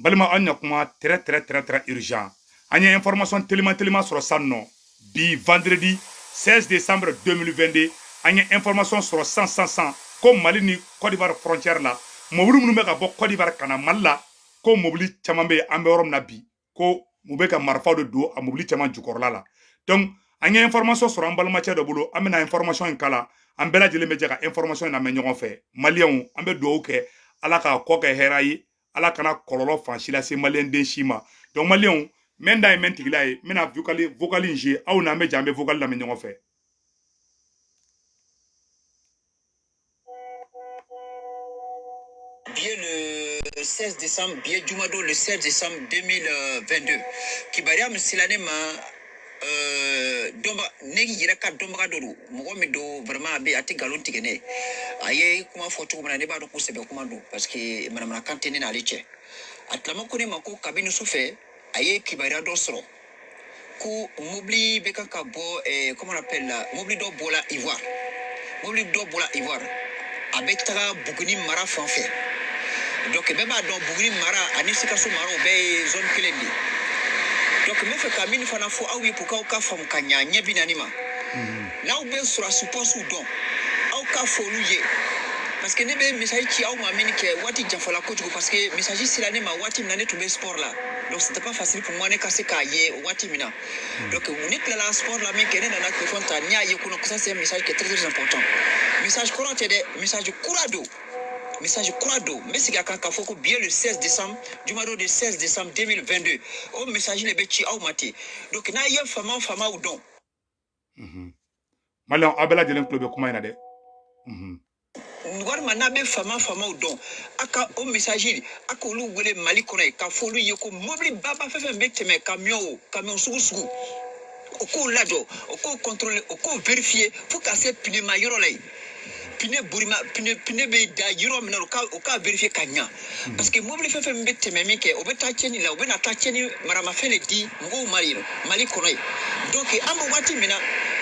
balima anya kuma très urgent. Anya information tellement sur ça non. Bi vendredi 16 décembre 2022 anya information sur 100 comme Mali ni Côte d'Ivoire frontière là. Mobili munu be ka bɔ Côte d'Ivoire kana Mali la ko mobili caman be an be yɔrɔ min na bi ko mu be ka marifaw de don a mobili caman jukɔrɔla la. Donc an ye information sɔrɔ an balimacɛ dɔ bolo an bɛna information in kala an bɛɛ lajɛlen bɛ jɛ ka information in lamɛn ɲɔgɔn fɛ maliyɛnw an bɛ dugawu kɛ ala ka kɔ kɛ hɛrɛ ye ala kana kɔlɔlɔ fan si lase maliyɛn den si ma donc maliyɛnw mɛn da ye mɛn tigila ye n bɛna vocal in jouer aw n'an bɛ jɛ an bɛ vocal lamɛn ɲɔgɔn fɛ. Bien le 16 décembre, bien Jumado le 16 décembre 2022. Kibaria Msilane ma domba negi yiraka domba doru mugomi do vraiment be ati galon tigene aye kuma foto kuma ne ba do kusebe kuma do parce que manamana kantene na liche atlama kone mako kabinu sufe aye kibaria do soro ku mobli beka ka bo comment on appelle la mobli do bola ivoire abetaka buguni mara fanfɛ donc bɛɛ b'a dɔn buguni mara ani sikaso mara o bɛɛ ye zone kelen de donc n bɛ fɛ ka min fana fɔ aw ye pour que aw ka faamu ka ɲa ɲɛ bi naani ma n'aw bɛ sɔrɔsi pɔsiw dɔn aw ka fɔ olu ye parce que ne bɛ message ci aw ma min kɛ waati janfala kojugu parce que message sera ne ma waati min na ne tun bɛ sport la donc c'était pas facile pour moi ne ka se k'a ye waati min na donc ne tilala sport la min kɛ ne nana téléphone ta n y'a ye kɔnɔ ça c'est un message qui est très important message kɔrɔ tɛ dɛ message kura don mais c'est k'a fɔ ko bien le 16 décembre jumado de 16 décembre 2022 o message le bɛ ci aw ma ten donc n'a ye famaw dɔn maliyɛnw aw bɛɛ lajɛlen tulo bɛ kuma in na dɛ walima n'a bɛ famaw dɔn a ka o message a ka olu wele Mali kɔnɔ ye k'a fɔ olu ye ko mobili baba fɛn fɛn bɛ tɛmɛ camion sugu o k'o lajɔ o k'o contrôler o k'o vérifier fo ka se pneu ma yɔrɔ la yen pneu bɛ da yɔrɔ min na o k'a vérifier ka ɲa parce que mobili fɛn fɛn bɛ tɛmɛ min kɛ o bɛ taa tiɲɛni la o bɛ na taa tiɲɛni maramafɛn de di mɔgɔw ma yen Mali kɔnɔ yen donc an bɛ waati min na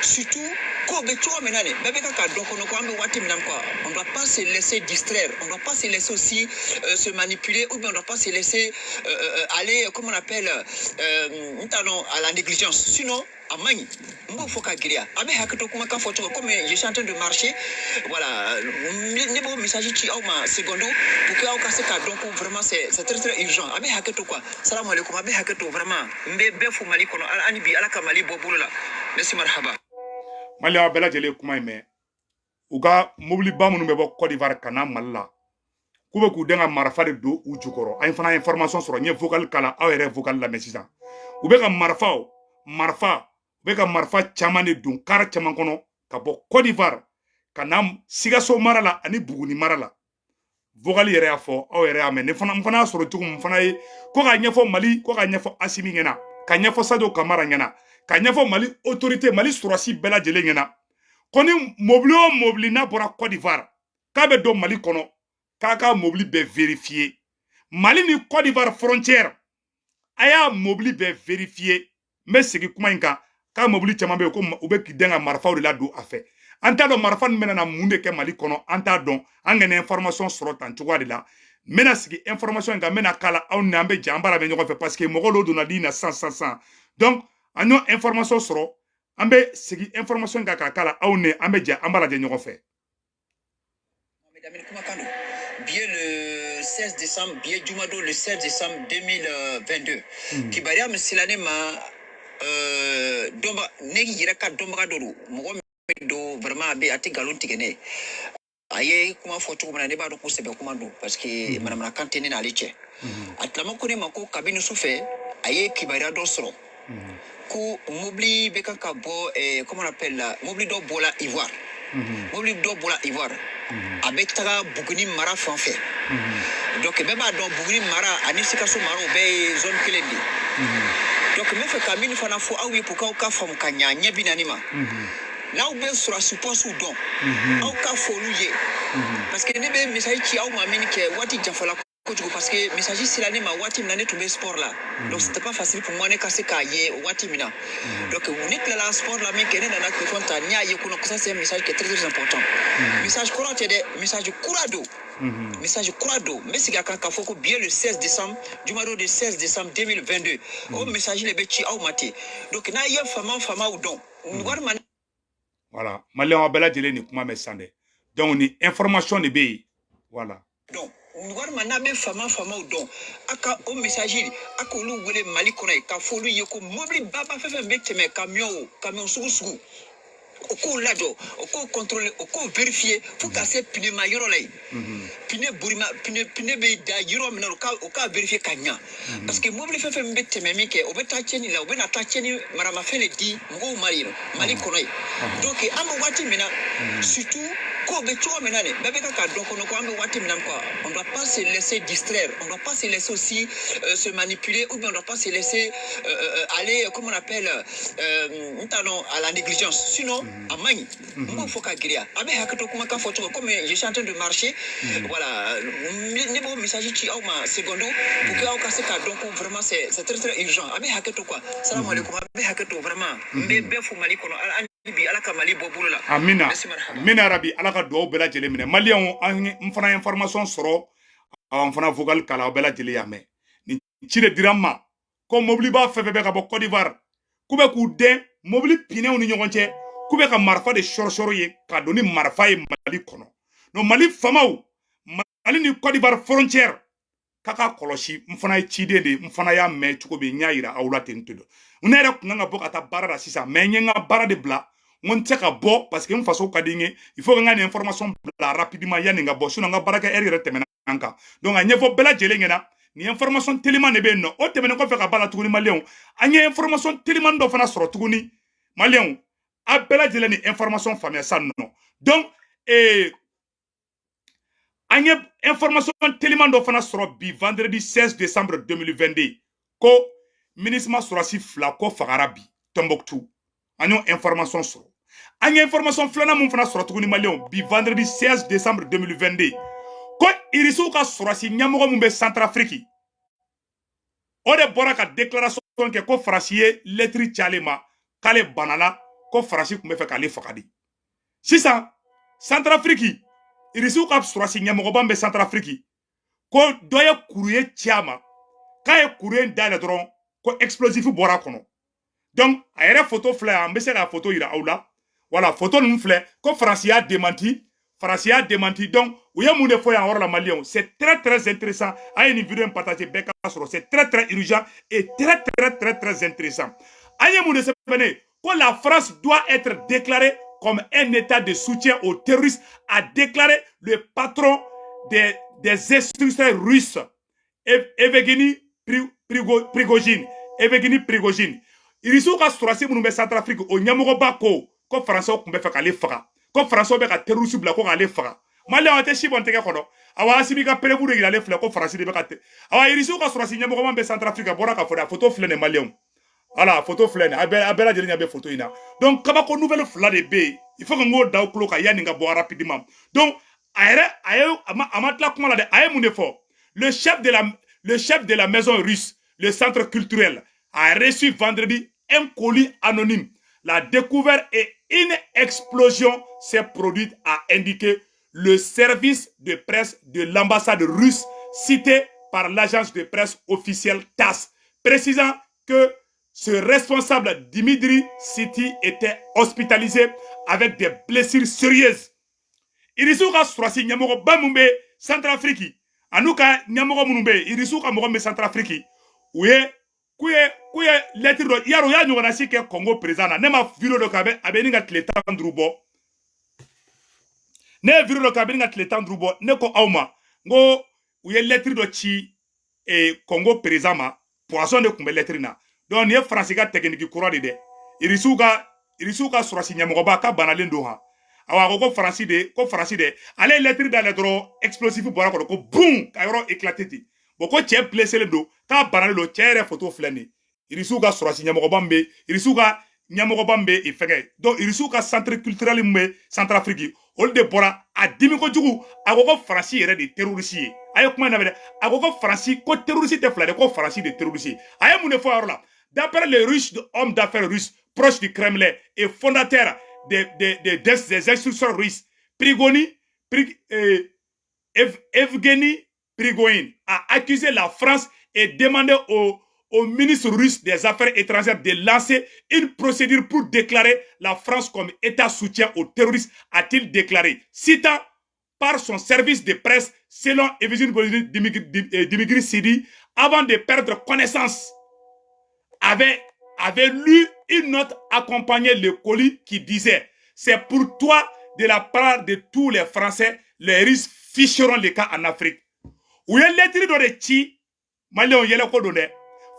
surtout ko bɛ cogo min na de bɛɛ bɛ ka dɔn kɔnɔ ko an bɛ waati min na quoi on doit pas se laisser distraire on doit pas se laisser aussi se manipuler ou bien on doit pas se laisser aller comme on appelle à la négligence sinon a man ɲi n b'o fɔ ka giriya a bɛ hakɛ to kumakan fɔ cogo comme je suis en train de marcher voilà ne b'o message ci aw ma secondo pour que aw ka se k'a dɔn ko vraiment c'est très urgent a bɛ hakɛ to quoi salam alaikum a bɛ hakɛ to vraiment n bɛ bɛɛ fo Mali kɔnɔ ani bi ala ka Mali bɔ bolo la merci marhaba maliyɛnw aw bɛɛ lajɛlen kuma in mɛn u ka mobiliba minnu bɛ bɔ Côte d'Ivoire ka na Mali la k'u bɛ k'u den ka marifa de don u jukɔrɔ an fana information sɔrɔ n ye vocal kala aw yɛrɛ vocal lamɛn sisan u bɛ ka marifa caman de don kara caman kɔnɔ ka bɔ Côte d'Ivoire ka na Sikaso mara la ani Buguni mara la vocal yɛrɛ y'a fɔ aw yɛrɛ y'a mɛn ne fana y'a sɔrɔ cogo min fana ye ko ka ɲɛfɔ Mali ko ka ɲɛfɔ Asimi ɲɛna ka ɲɛfɔ Sadio Kamara ɲɛna ka ɲɛfɔ Mali autorité Mali sɔrɔsi bɛɛ lajɛlen ɲɛna ko ni mobili o mobili n'a bɔra Côte d'Ivoire k'a bɛ don Mali kɔnɔ k'a ka mobili bɛɛ vérifier Mali ni Côte d'Ivoire frontière a y'a mobili bɛɛ vérifier n bɛ segin kuma in kan k'a mobili caman bɛ yen ko u bɛ k'i den ka marifaw de ladon a fɛ an t'a dɔn marifa nin bɛna na mun de kɛ Mali kɔnɔ an t'a dɔn an ka information sɔrɔ tan cogoya de la n bɛna sigi information in kan n bɛna kala aw ni an bɛ jɛ an b'a lamɛn ɲɔgɔn fɛ parce que mɔgɔ dɔw donna din na san donc an y'o information sɔrɔ an bɛ segin information kan k'a kala aw ni an bɛ jɛ an b'a lajɛ ɲɔgɔn fɛ. Bien le 16 décembre, bien Jumado le 16 décembre 2022. Kibaria Msilane ma domba negi yiraka domba doru mugomi do vraiment be ati galon tigene aye kuma fɔ cogo min na ne b'a dɔn kosɛbɛ kuma don parce que manamana kan tɛ ne n'ale cɛ a tilama ko ne ma ko kabini su fɛ a ye kibaruya dɔ sɔrɔ ko mobili bɛ kan ka bɔ comment on appelle la mobili dɔ bɔla Ivoire a bɛ taga Buguni mara fan fɛ donc bɛɛ b'a dɔn Buguni mara ani Sikaso mara o bɛɛ ye zone kelen de donc n bɛ fɛ ka min fana fɔ aw ye pour que aw ka faamu ka ɲa ɲɛ bi naani ma n'aw bɛ sɔrɔsi pɔsiw dɔn aw ka fɔ olu ye parce que ne bɛ message ci aw ma min kɛ waati janfala parce que messager c'est l'année ma wati mina ne tombé sport là. Donc c'était pas facile pour moi ne casser cahier wati mina. Donc vous n'êtes là la sport là mais kene na que konta nya ye kuno ça c'est un message qui est très important. Message courant de message courado. Message courado mais c'est quand faut bien le 16 décembre du mois de 16 décembre 2022. Au message les beti au maté. Donc na ye fama ou don. Voilà, malien abela jele ni kuma mesande. Donc ni information ne be voilà. Donc nous manabe fama ou don. Aka au messager aka lu wele mali kona ka folu yeko mobile baba fefe meteme camion sugu. Oko lado, oko contrôler, oko vérifier, faut casser pine ma yoro lay. Pine burima, pine be da yoro mena oka vérifier kanya. Parce que mobile fefe mbete memike, obeta cheni la, obena ta cheni marama fele di ngo mali konoy. Donc amo wati mena surtout ko be cho mena ne, bebe ka donc on ko amo wati mena quoi. On doit pas se laisser distraire, on doit pas se laisser aussi se manipuler ou bien on doit pas se laisser aller comment on appelle à la négligence. Sinon Amani, il faut qu'à guérir. Avec Hakato Kumaka photo, comme je suis en train de marcher, voilà, les bons messages qui ont ma secondo, pour que au cas donc vraiment c'est très très urgent. Avec Hakato quoi, salam alaikum, avec Hakato vraiment, mais bien fou Mali kono, Alibi alaka Mali boboula. Amina, Mina Rabi, alaka do bela jele mine. Mali on fana information soro, on fana vocal kala bela jele yame. Ni chire dirama, comme mobili ba fefe ka bo Côte d'Ivoire, kube ku de mobili pine oni nyonche. Kube ka marfa de shorshoro ye ka doni marfa ye Mali kono. No Mali famaw Mali ni Côte d'Ivoire frontière kaka koloshi mfana ye chide de mfana ya me chuko be nyaira awla tentudo. Unere kunanga boka ta barara sisa menyenga bara de bla on teka bo parce que mfaso kadinge il faut nga ni information bla rapidement ya nga bo suna nga baraka eri retemena anka. Donc a nyefo bela jelengena ni information tellement ne be no o temene ko fe ka bala tuguni Malien anya information tellement do fana soro tuguni Malien a bela jele ni information famille ça non donc anye information tellement do fana soro bi vendredi 16 décembre 2022 ko ministre sorasi fla ko fagarabi Tombouctou anyo information soro anye information flana mun fana soro tuguni Malien bi vendredi 16 décembre 2022 ko irisu ka sorasi nyamogo mun be Centrafrique o de bora ka déclaration ke ko frasier lettre chalema kale banana ko farasi kun bɛ fɛ k'ale fagadi sisan Centrafrique irisiw ka surasi ɲɛmɔgɔba bɛ Centrafrique ko dɔ ye kuru ye ci a ma k'a ye kuru in dayɛlɛ dɔrɔn ko explosif bɔra a kɔnɔ donc a yɛrɛ photo filɛ an bɛ se ka photo yira aw la voilà photo ninnu filɛ ko Faransi y'a démenti donc u ye mun de fɔ yan yɔrɔ la Maliyɛnw c'est très très intéressant a ye nin vidéo in partager bɛɛ ka sɔrɔ c'est très très urgent et très très très très intéressant a ye mun de sɛbɛnnen que la France doit être déclarée comme un état de soutien aux terroristes, a déclaré le patron des instructeurs russes, Evgeny Prigogine. Il y a surasi mun be Centrafrique o nyamogo bako ko français ko be fa kale faga ko français be ka terroriste bla ko kale faga mali on te shibon te kono awa sibi ka pelebu de ile fle ko français de be ka te awa irisu ka surasi nyamogo be Centrafrique bora ka foda photo fle ne malien. Voilà, photo flène. Abela jeli nyabe photo ina. Donc, kabako nouvelle fla de B. Il faut que nous daw kloka yaninga boire rapidement. Donc, amatla kuma la de aye munefo. Le chef de la maison russe, le centre culturel, a reçu vendredi un colis anonyme. La découverte et une explosion s'est produite, a indiqué le service de presse de l'ambassade russe cité par l'agence de presse officielle TASS, précisant que ce responsable Dimitri Siti était hospitalisé avec des blessures sérieuses. Irisuka surasi nyamogo bamumbe Centrafrique. Anuka nyamogo munumbe irisuka mogombe Centrafrique. Uye kuye lettre do yaro ya nyogana sike Congo président ne ma vidéo do kabe abeninga tletan drubo. Ne vidéo do kabe ninga tletan drubo ne ko awma ngo uye lettre do chi Congo président ma poisson de kumbe lettre na. Donc ni France ka technique kura de irisuka surasi nyamogoba ka banalen do ha awa ko France de ale lettre dans le dro explosif bora ko boum ka yoro éclaté bon ko tche blessé le do ka banale lo tche photo flani irisuka surasi nyamogoba mbe irisuka nyamogoba mbe ifege donc irisuka centre culturel mbe Centrafrique ol de bora a dimi ko jugu a ko France yere de terroriste aye kuma na bɛ a ko France ko terroriste tɛ fila de ko France de terroriste aye mun de fɔ yɔrɔ la d'après les Russes hommes d'affaires russes proches du Kremlin et fondateurs des institutions russes Evgeny Prigozhin a accusé la France et demandé au ministre russe des Affaires étrangères de lancer une procédure pour déclarer la France comme État soutien aux terroristes, a-t-il déclaré, citant par son service de presse, selon Evgeny Dimitri Sidi, avant de perdre connaissance, avait lu une note accompagnant le colis qui disait « C'est pour toi, de la part de tous les Français, les Russes ficheront les cas en Afrique. » Ou y a lettre dans les chi, Malion yele ko donne.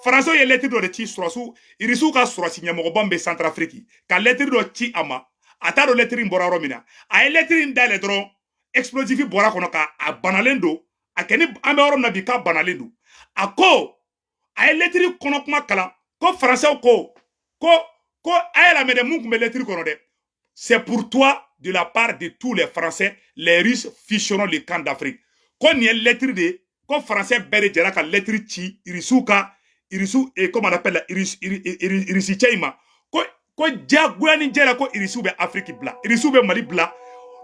Français y a lettre dans les chi surasu, irisu ka surasi nyamogobambe Centrafrique. Ka lettre dans chi ama, ata do lettre mbora romina. A lettre ndale dron, explosif bora kono ka a banalendo, a keni ambe orom na bika banalendo. A ko, a lettre kono kuma kala, ko français ko a la mede mou kumbe lettre kono de. C'est pour toi, de la part de tous les Français, les Russes ficheront les camps d'Afrique. Quand il y a une lettre de, quand Français bere jera ka lettre chi, irisu et comment on appelle la irisi chaima, ko jagwani jera ko irisu be Afrique bla, irisu be Mali bla.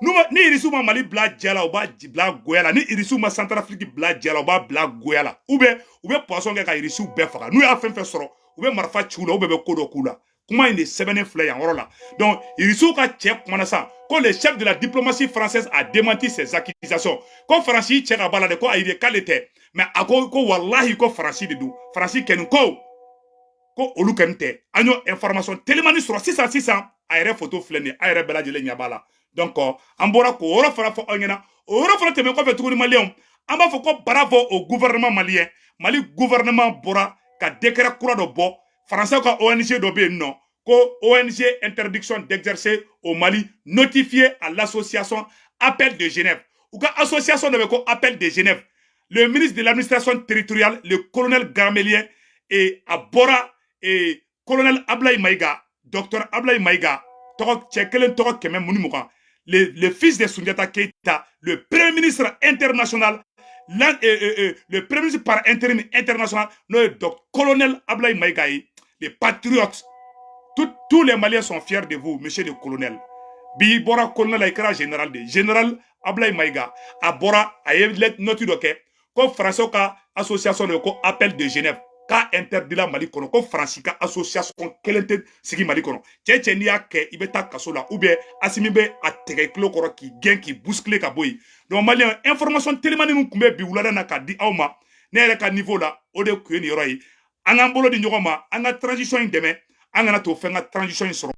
Ni irisu ma Mali bla jela ou ba bla goyala, ni irisu ma Centrafrique bla jela ou ba bla goyala. Ou be poisson ka irisu be faka. Nous ya fait soro, ou be marfa chula, ou be kodo kula. Comment il est semaine flé en là. Donc, il faut que le chef de la diplomatie française a démenti ces accusations. Quand Francis tient à balade, quoi, il est qualité. Mais à quoi, wallahi, quoi, Francis de nous. Francis, qu'est-ce ko olu kente anyo information tellement ni sur 600 ayre photo flene ayre bela jele nyabala donc ambora ko oro fara fo onyena oro fara teme ko fetu ni malien amba fo ko bravo au gouvernement malien Mali gouvernement bora ka décret kura do bo français ko ONG do be non ko ONG interdiction d'exercer au Mali notifié à l'association Appel de Genève ou ka association de ko Appel de Genève le ministre de l'administration territoriale le colonel Gamelien et à Bora et colonel Ablaye Maïga, docteur Ablaye Maïga, le fils de Soundiata Keita, le premier ministre international, le premier ministre par intérim international, le colonel Ablaye Maïga, les patriotes, tous les Maliens sont fiers de vous, monsieur le colonel. Bi Bora colonel Aikra général de général Ablaye Maïga, à Bora, à Evlet Notidoke, comme François association de Appel de Genève. Ka interdit la Mali kono ko France ka association kelente sigi Mali kono tche ni ake ibeta kasola ou bien asimi be atege klo koro ki gen ki bouscler ka boy donc malien information tellement ni kumbe bi wulada na ka di awma ne re ka niveau la o de ku ni royi anga mbolo di nyoma anga transition indeme anga na to fenga transition soro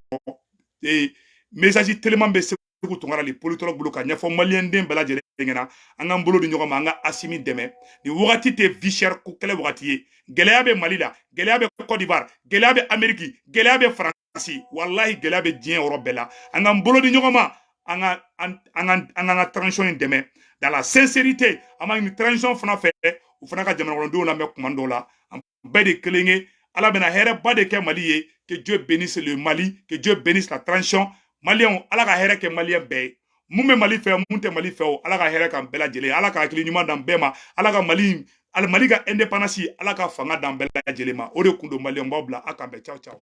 et message tellement be ku tongara les politologues bulu ka nyafo malien dem bela jere ngena anga mbolo di nyoma anga asimi deme ni wogati te vicher ku kele wogati Geleabe Malila, Geleabe Côte d'Ivoire, Geleabe Amérique, Geleabe France, wallahi Geleabe Dien Européen, en ambolo de Nyogama, en transition demain. Dans la sincérité, en une transition fana fait, ou fana ka jamana rondo na me commando la, en bede kelenge, ala bena here bade ke Mali, que Dieu bénisse le Mali, que Dieu bénisse la transition, Malien, ala ka here ke Malien be. Moume Mali fait, mounte Mali fait, ala ka here ka bela jele, ala ka klinyuma dans bema, ala ka Mali. Al Maliga indépendance ala ka fanga dans bela jelema o de kundo Malien babla akambe ciao ciao